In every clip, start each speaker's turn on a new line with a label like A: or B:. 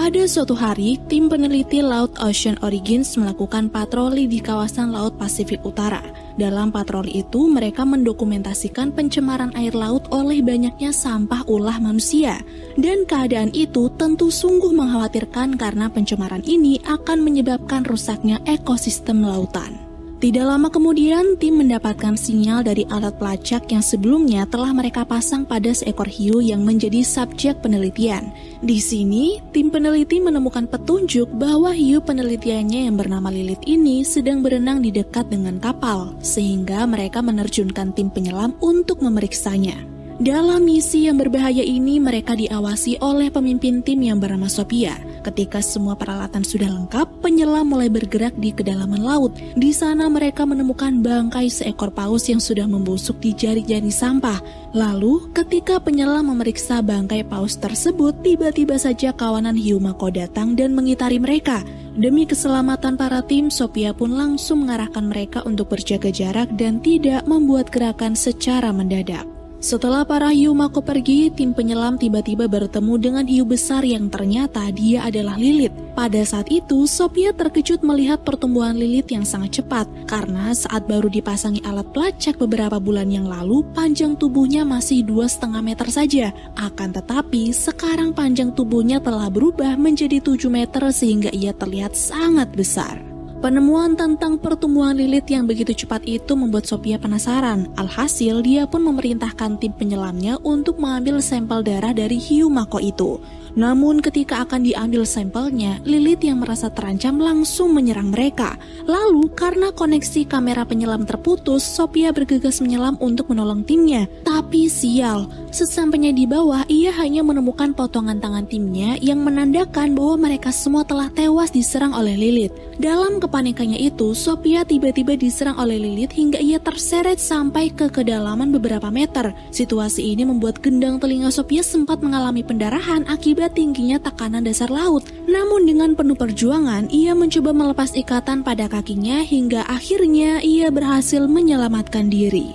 A: Pada suatu hari, tim peneliti Laut Ocean Origins melakukan patroli di kawasan Laut Pasifik Utara. Dalam patroli itu, mereka mendokumentasikan pencemaran air laut oleh banyaknya sampah ulah manusia. Dan keadaan itu tentu sungguh mengkhawatirkan karena pencemaran ini akan menyebabkan rusaknya ekosistem lautan. Tidak lama kemudian, tim mendapatkan sinyal dari alat pelacak yang sebelumnya telah mereka pasang pada seekor hiu yang menjadi subjek penelitian. Di sini, tim peneliti menemukan petunjuk bahwa hiu penelitiannya yang bernama Lilith ini sedang berenang di dekat dengan kapal, sehingga mereka menerjunkan tim penyelam untuk memeriksanya. Dalam misi yang berbahaya ini, mereka diawasi oleh pemimpin tim yang bernama Sophia. Ketika semua peralatan sudah lengkap, penyelam mulai bergerak di kedalaman laut. Di sana mereka menemukan bangkai seekor paus yang sudah membusuk di jari-jari sampah. Lalu, ketika penyelam memeriksa bangkai paus tersebut, tiba-tiba saja kawanan hiu mako datang dan mengitari mereka. Demi keselamatan para tim, Sophia pun langsung mengarahkan mereka untuk berjaga jarak dan tidak membuat gerakan secara mendadak. Setelah para hiu mako pergi, tim penyelam tiba-tiba bertemu dengan hiu besar yang ternyata dia adalah Lilith. Pada saat itu, Sophia terkejut melihat pertumbuhan Lilith yang sangat cepat, karena saat baru dipasangi alat pelacak beberapa bulan yang lalu, panjang tubuhnya masih 2,5 meter saja. Akan tetapi, sekarang panjang tubuhnya telah berubah menjadi 7 meter sehingga ia terlihat sangat besar. Penemuan tentang pertumbuhan Lilith yang begitu cepat itu membuat Sophia penasaran. Alhasil, dia pun memerintahkan tim penyelamnya untuk mengambil sampel darah dari hiu mako itu. Namun ketika akan diambil sampelnya, Lilith yang merasa terancam langsung menyerang mereka. Lalu karena koneksi kamera penyelam terputus, Sophia bergegas menyelam untuk menolong timnya. Tapi sial, sesampainya di bawah ia hanya menemukan potongan tangan timnya yang menandakan bahwa mereka semua telah tewas diserang oleh Lilith. Dalam kepanikannya itu, Sophia tiba-tiba diserang oleh Lilith hingga ia terseret sampai ke kedalaman beberapa meter. Situasi ini membuat gendang telinga Sophia sempat mengalami pendarahan akibat tingginya tekanan dasar laut. Namun dengan penuh perjuangan, ia mencoba melepas ikatan pada kakinya hingga akhirnya ia berhasil menyelamatkan diri.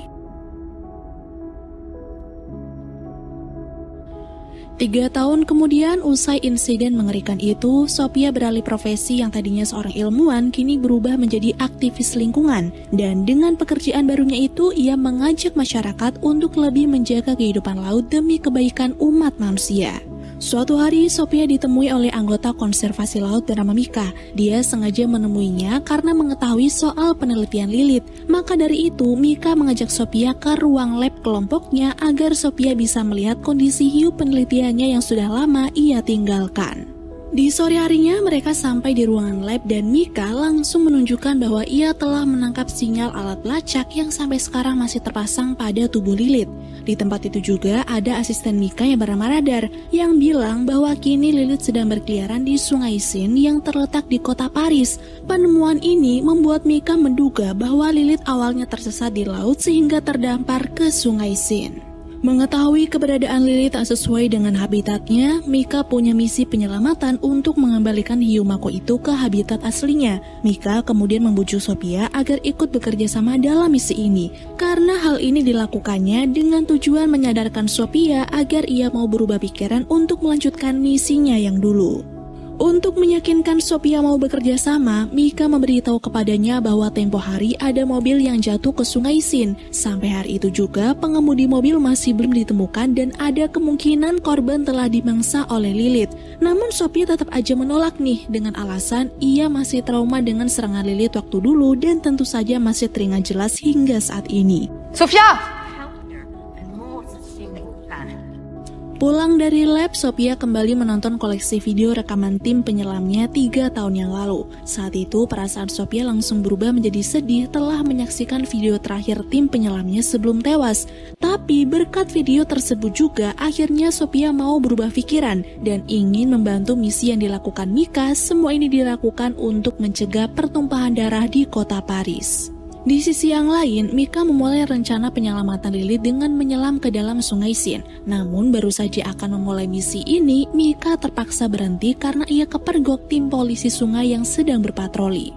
A: 3 tahun kemudian, usai insiden mengerikan itu, Sophia beralih profesi yang tadinya seorang ilmuwan kini berubah menjadi aktivis lingkungan. Dan dengan pekerjaan barunya itu, ia mengajak masyarakat untuk lebih menjaga kehidupan laut demi kebaikan umat manusia. Suatu hari, Sophia ditemui oleh anggota konservasi laut bernama Mika. Dia sengaja menemuinya karena mengetahui soal penelitian Lilith. Maka dari itu, Mika mengajak Sophia ke ruang lab kelompoknya agar Sophia bisa melihat kondisi hiu penelitiannya yang sudah lama ia tinggalkan. Di sore harinya, mereka sampai di ruangan lab dan Mika langsung menunjukkan bahwa ia telah menangkap sinyal alat pelacak yang sampai sekarang masih terpasang pada tubuh Lilith. Di tempat itu juga ada asisten Mika yang bernama Radar yang bilang bahwa kini Lilith sedang berkeliaran di Sungai Sin yang terletak di kota Paris. Penemuan ini membuat Mika menduga bahwa Lilith awalnya tersesat di laut sehingga terdampar ke Sungai Sin. Mengetahui keberadaan Lilith tak sesuai dengan habitatnya, Mika punya misi penyelamatan untuk mengembalikan hiu mako itu ke habitat aslinya. Mika kemudian membujuk Sophia agar ikut bekerja sama dalam misi ini, karena hal ini dilakukannya dengan tujuan menyadarkan Sophia agar ia mau berubah pikiran untuk melanjutkan misinya yang dulu. Untuk meyakinkan Sophia mau bekerja sama, Mika memberitahu kepadanya bahwa tempo hari ada mobil yang jatuh ke Sungai Sin. Sampai hari itu juga pengemudi mobil masih belum ditemukan dan ada kemungkinan korban telah dimangsa oleh Lilith. Namun Sophia tetap aja menolak nih dengan alasan ia masih trauma dengan serangan Lilith waktu dulu dan tentu saja masih teringat jelas hingga saat ini.
B: Sophia!
A: Pulang dari lab, Sophia kembali menonton koleksi video rekaman tim penyelamnya 3 tahun yang lalu. Saat itu, perasaan Sophia langsung berubah menjadi sedih telah menyaksikan video terakhir tim penyelamnya sebelum tewas. Tapi berkat video tersebut juga, akhirnya Sophia mau berubah pikiran dan ingin membantu misi yang dilakukan Mika. Semua ini dilakukan untuk mencegah pertumpahan darah di kota Paris. Di sisi yang lain, Mika memulai rencana penyelamatan Lilith dengan menyelam ke dalam Sungai Sin. Namun baru saja akan memulai misi ini, Mika terpaksa berhenti karena ia kepergok tim polisi sungai yang sedang berpatroli.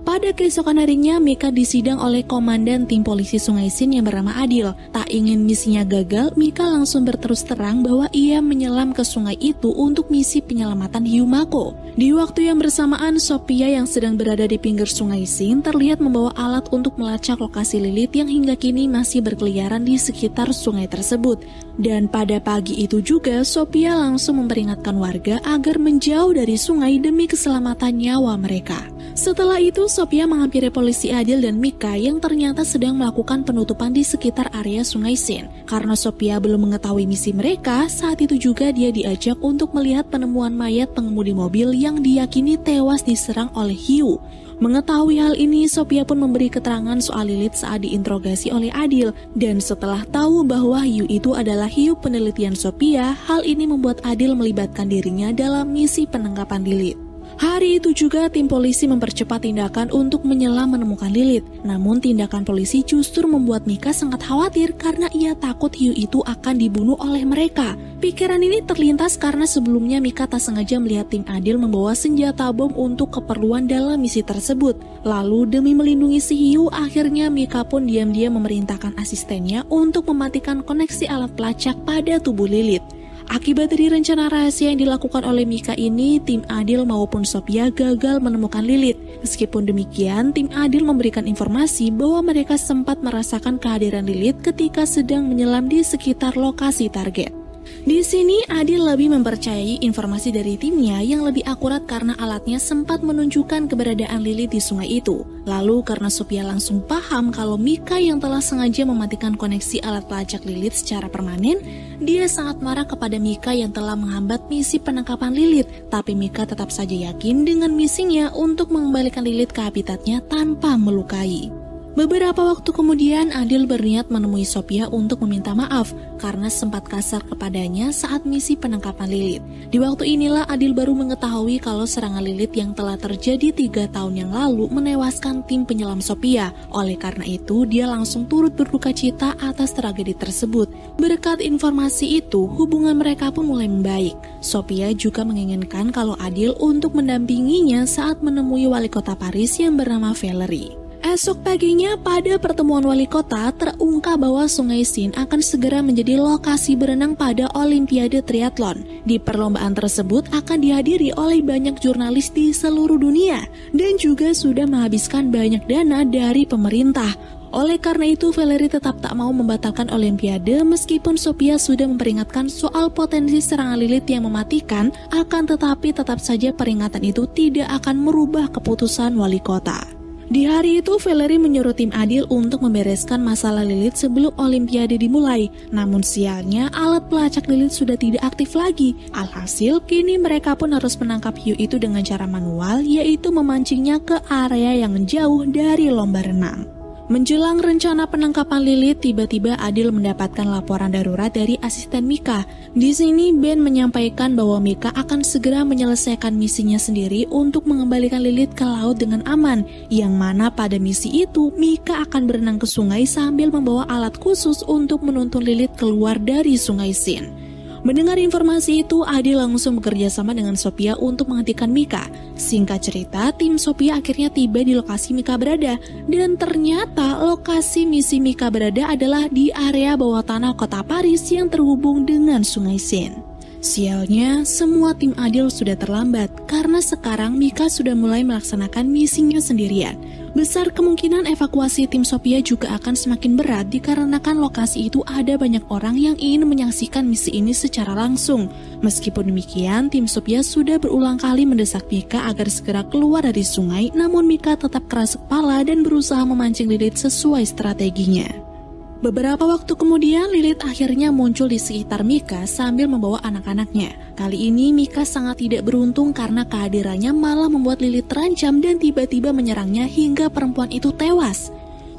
A: Pada keesokan harinya, Mika disidang oleh komandan tim polisi Sungai Sin yang bernama Adil. Tak ingin misinya gagal, Mika langsung berterus terang bahwa ia menyelam ke sungai itu untuk misi penyelamatan hiu mako. Di waktu yang bersamaan, Sophia yang sedang berada di pinggir Sungai Sin terlihat membawa alat untuk melacak lokasi Lilith yang hingga kini masih berkeliaran di sekitar sungai tersebut. Dan pada pagi itu juga, Sophia langsung memperingatkan warga agar menjauh dari sungai demi keselamatan nyawa mereka. Setelah itu, Sophia menghampiri polisi Adil dan Mika yang ternyata sedang melakukan penutupan di sekitar area Sungai Sin. Karena Sophia belum mengetahui misi mereka, saat itu juga dia diajak untuk melihat penemuan mayat pengemudi mobil yang diyakini tewas diserang oleh hiu. Mengetahui hal ini, Sophia pun memberi keterangan soal Lilith saat diinterogasi oleh Adil. Dan setelah tahu bahwa hiu itu adalah hiu penelitian Sophia, hal ini membuat Adil melibatkan dirinya dalam misi penangkapan Lilith. Hari itu juga tim polisi mempercepat tindakan untuk menyelam menemukan Lilith. Namun tindakan polisi justru membuat Mika sangat khawatir karena ia takut hiu itu akan dibunuh oleh mereka. Pikiran ini terlintas karena sebelumnya Mika tak sengaja melihat tim Adil membawa senjata bom untuk keperluan dalam misi tersebut. Lalu demi melindungi si hiu, akhirnya Mika pun diam-diam memerintahkan asistennya untuk mematikan koneksi alat pelacak pada tubuh Lilith. Akibat dari rencana rahasia yang dilakukan oleh Mika ini, tim Adil maupun Sophia gagal menemukan Lilith. Meskipun demikian, tim Adil memberikan informasi bahwa mereka sempat merasakan kehadiran Lilith ketika sedang menyelam di sekitar lokasi target. Di sini Adil lebih mempercayai informasi dari timnya yang lebih akurat karena alatnya sempat menunjukkan keberadaan Lilith di sungai itu. Lalu karena Sophia langsung paham kalau Mika yang telah sengaja mematikan koneksi alat pelacak Lilith secara permanen, dia sangat marah kepada Mika yang telah menghambat misi penangkapan Lilith. Tapi Mika tetap saja yakin dengan misinya untuk mengembalikan Lilith ke habitatnya tanpa melukai. Beberapa waktu kemudian, Adil berniat menemui Sophia untuk meminta maaf karena sempat kasar kepadanya saat misi penangkapan Lilith. Di waktu inilah Adil baru mengetahui kalau serangan Lilith yang telah terjadi 3 tahun yang lalu menewaskan tim penyelam Sophia. Oleh karena itu, dia langsung turut berduka cita atas tragedi tersebut. Berkat informasi itu, hubungan mereka pun mulai membaik. Sophia juga menginginkan kalau Adil untuk mendampinginya saat menemui wali kota Paris yang bernama Valerie. Esok paginya, pada pertemuan wali kota, terungkap bahwa Sungai Sin akan segera menjadi lokasi berenang pada Olimpiade Triathlon. Di perlombaan tersebut akan dihadiri oleh banyak jurnalis di seluruh dunia dan juga sudah menghabiskan banyak dana dari pemerintah. Oleh karena itu, Valerie tetap tak mau membatalkan Olimpiade meskipun Sophia sudah memperingatkan soal potensi serangan Lilith yang mematikan, akan tetapi tetap saja peringatan itu tidak akan merubah keputusan wali kota. Di hari itu, Valerie menyuruh tim Adil untuk membereskan masalah Lilith sebelum Olimpiade dimulai. Namun sialnya, alat pelacak Lilith sudah tidak aktif lagi. Alhasil, kini mereka pun harus menangkap hiu itu dengan cara manual, yaitu memancingnya ke area yang jauh dari lomba renang. Menjelang rencana penangkapan Lilith, tiba-tiba Adil mendapatkan laporan darurat dari asisten Mika. Di sini Ben menyampaikan bahwa Mika akan segera menyelesaikan misinya sendiri untuk mengembalikan Lilith ke laut dengan aman. Yang mana pada misi itu, Mika akan berenang ke sungai sambil membawa alat khusus untuk menuntun Lilith keluar dari Sungai Sin. Mendengar informasi itu, Adil langsung bekerja sama dengan Sophia untuk menghentikan Mika. Singkat cerita, tim Sophia akhirnya tiba di lokasi Mika berada. Dan ternyata lokasi misi Mika berada adalah di area bawah tanah kota Paris yang terhubung dengan Sungai Sin. Sialnya, semua tim Adil sudah terlambat karena sekarang Mika sudah mulai melaksanakan misinya sendirian. Besar kemungkinan evakuasi tim Sophia juga akan semakin berat dikarenakan lokasi itu ada banyak orang yang ingin menyaksikan misi ini secara langsung. Meskipun demikian, tim Sophia sudah berulang kali mendesak Mika agar segera keluar dari sungai, namun Mika tetap keras kepala dan berusaha memancing Lilith sesuai strateginya. Beberapa waktu kemudian, Lilith akhirnya muncul di sekitar Mika sambil membawa anak-anaknya. Kali ini Mika sangat tidak beruntung karena kehadirannya malah membuat Lilith terancam dan tiba-tiba menyerangnya hingga perempuan itu tewas.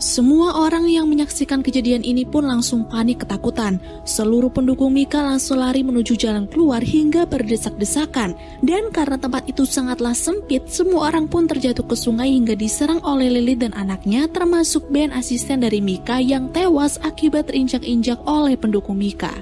A: Semua orang yang menyaksikan kejadian ini pun langsung panik ketakutan. Seluruh pendukung Mika langsung lari menuju jalan keluar hingga berdesak-desakan. Dan karena tempat itu sangatlah sempit, semua orang pun terjatuh ke sungai hingga diserang oleh Lilith dan anaknya, termasuk Ben, asisten dari Mika yang tewas akibat terinjak-injak oleh pendukung Mika.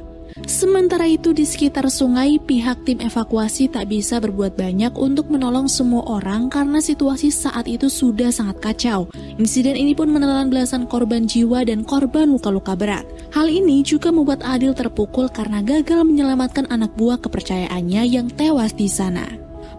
A: Sementara itu di sekitar sungai, pihak tim evakuasi tak bisa berbuat banyak untuk menolong semua orang karena situasi saat itu sudah sangat kacau. Insiden ini pun menelan belasan korban jiwa dan korban luka-luka berat. Hal ini juga membuat Adil terpukul karena gagal menyelamatkan anak buah kepercayaannya yang tewas di sana.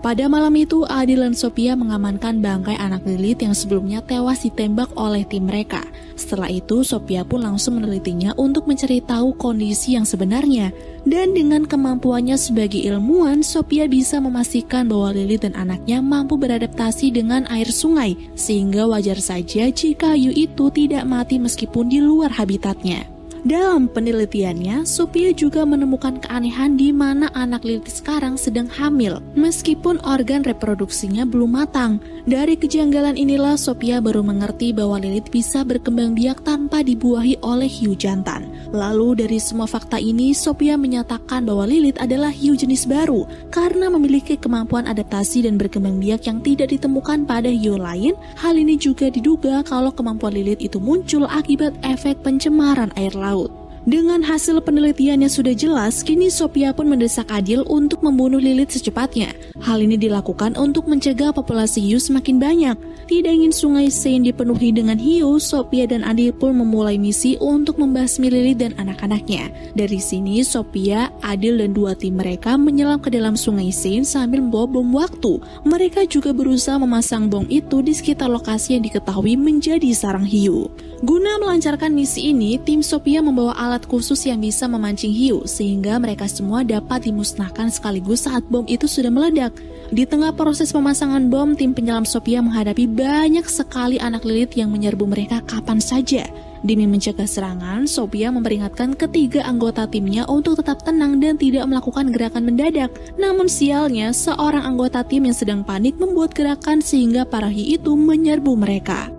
A: Pada malam itu, Adil dan Sophia mengamankan bangkai anak Lilith yang sebelumnya tewas ditembak oleh tim mereka. Setelah itu, Sophia pun langsung menelitinya untuk mencari tahu kondisi yang sebenarnya. Dan dengan kemampuannya sebagai ilmuwan, Sophia bisa memastikan bahwa Lilith dan anaknya mampu beradaptasi dengan air sungai, sehingga wajar saja jika hiu itu tidak mati meskipun di luar habitatnya. Dalam penelitiannya, Sophia juga menemukan keanehan di mana anak Lilith sekarang sedang hamil, meskipun organ reproduksinya belum matang. Dari kejanggalan inilah Sophia baru mengerti bahwa Lilith bisa berkembang biak tanpa dibuahi oleh hiu jantan. Lalu dari semua fakta ini, Sophia menyatakan bahwa Lilith adalah hiu jenis baru karena memiliki kemampuan adaptasi dan berkembang biak yang tidak ditemukan pada hiu lain. Hal ini juga diduga kalau kemampuan Lilith itu muncul akibat efek pencemaran air laut. Dengan hasil penelitiannya sudah jelas, kini Sophia pun mendesak Adil untuk membunuh Lilith secepatnya. Hal ini dilakukan untuk mencegah populasi hiu semakin banyak. Tidak ingin sungai Seine dipenuhi dengan hiu, Sophia dan Adil pun memulai misi untuk membasmi Lilith dan anak-anaknya. Dari sini, Sophia, Adil dan dua tim mereka menyelam ke dalam sungai Seine sambil membawa bom waktu. Mereka juga berusaha memasang bom itu di sekitar lokasi yang diketahui menjadi sarang hiu. Guna melancarkan misi ini, tim Sophia membawa alat khusus yang bisa memancing hiu, sehingga mereka semua dapat dimusnahkan sekaligus saat bom itu sudah meledak. Di tengah proses pemasangan bom, tim penyelam Sophia menghadapi banyak sekali anak Lilith yang menyerbu mereka kapan saja. Demi mencegah serangan, Sophia memperingatkan ketiga anggota timnya untuk tetap tenang dan tidak melakukan gerakan mendadak. Namun sialnya, seorang anggota tim yang sedang panik membuat gerakan sehingga para hiu itu menyerbu mereka.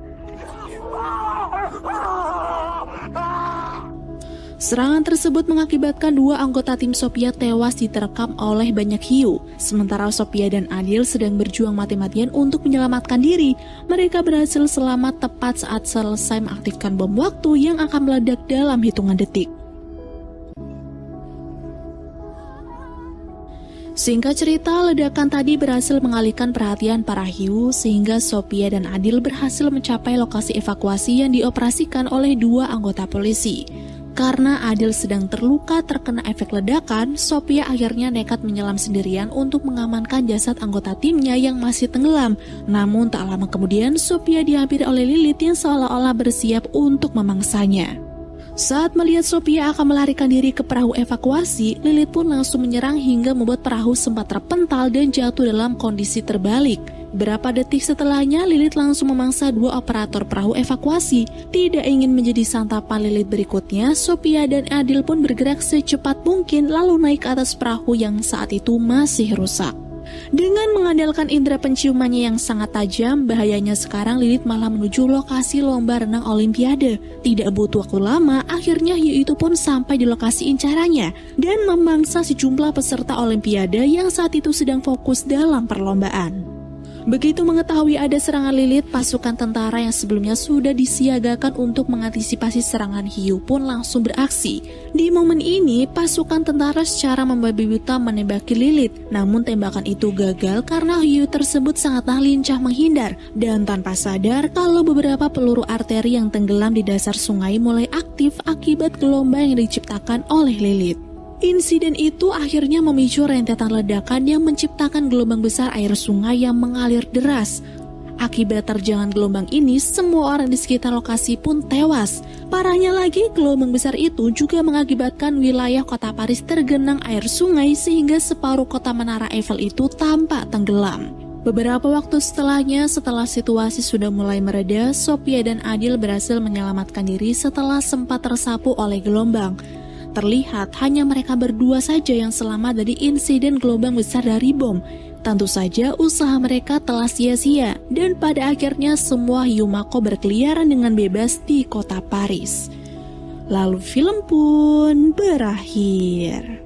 A: Serangan tersebut mengakibatkan dua anggota tim Sophia tewas diterkam oleh banyak hiu. Sementara Sophia dan Adil sedang berjuang mati-matian untuk menyelamatkan diri. Mereka berhasil selamat tepat saat selesai mengaktifkan bom waktu yang akan meledak dalam hitungan detik. Singkat cerita, ledakan tadi berhasil mengalihkan perhatian para hiu sehingga Sophia dan Adil berhasil mencapai lokasi evakuasi yang dioperasikan oleh dua anggota polisi. Karena Adil sedang terluka terkena efek ledakan, Sophia akhirnya nekat menyelam sendirian untuk mengamankan jasad anggota timnya yang masih tenggelam. Namun tak lama kemudian, Sophia dihampiri oleh Lilith yang seolah-olah bersiap untuk memangsanya. Saat melihat Sophia akan melarikan diri ke perahu evakuasi, Lilith pun langsung menyerang hingga membuat perahu sempat terpental dan jatuh dalam kondisi terbalik. Beberapa detik setelahnya, Lilith langsung memangsa dua operator perahu evakuasi. Tidak ingin menjadi santapan Lilith berikutnya, Sophia dan Adil pun bergerak secepat mungkin lalu naik ke atas perahu yang saat itu masih rusak. Dengan mengandalkan indera penciumannya yang sangat tajam, bahayanya sekarang Lilith malah menuju lokasi lomba renang Olimpiade. Tidak butuh waktu lama, akhirnya hiu itu pun sampai di lokasi incarannya dan memangsa sejumlah peserta Olimpiade yang saat itu sedang fokus dalam perlombaan. Begitu mengetahui ada serangan Lilith, pasukan tentara yang sebelumnya sudah disiagakan untuk mengantisipasi serangan hiu pun langsung beraksi. Di momen ini, pasukan tentara secara membabi buta menembaki Lilith. Namun tembakan itu gagal karena hiu tersebut sangatlah lincah menghindar. Dan tanpa sadar kalau beberapa peluru arteri yang tenggelam di dasar sungai mulai aktif akibat gelombang yang diciptakan oleh Lilith. Insiden itu akhirnya memicu rentetan ledakan yang menciptakan gelombang besar air sungai yang mengalir deras. Akibat terjangan gelombang ini, semua orang di sekitar lokasi pun tewas. Parahnya lagi, gelombang besar itu juga mengakibatkan wilayah kota Paris tergenang air sungai sehingga separuh kota Menara Eiffel itu tampak tenggelam. Beberapa waktu setelahnya, setelah situasi sudah mulai mereda, Sophia dan Adil berhasil menyelamatkan diri setelah sempat tersapu oleh gelombang. Terlihat hanya mereka berdua saja yang selamat dari insiden gelombang besar dari bom. Tentu saja usaha mereka telah sia-sia dan pada akhirnya semua hiu mako berkeliaran dengan bebas di kota Paris. Lalu film pun berakhir.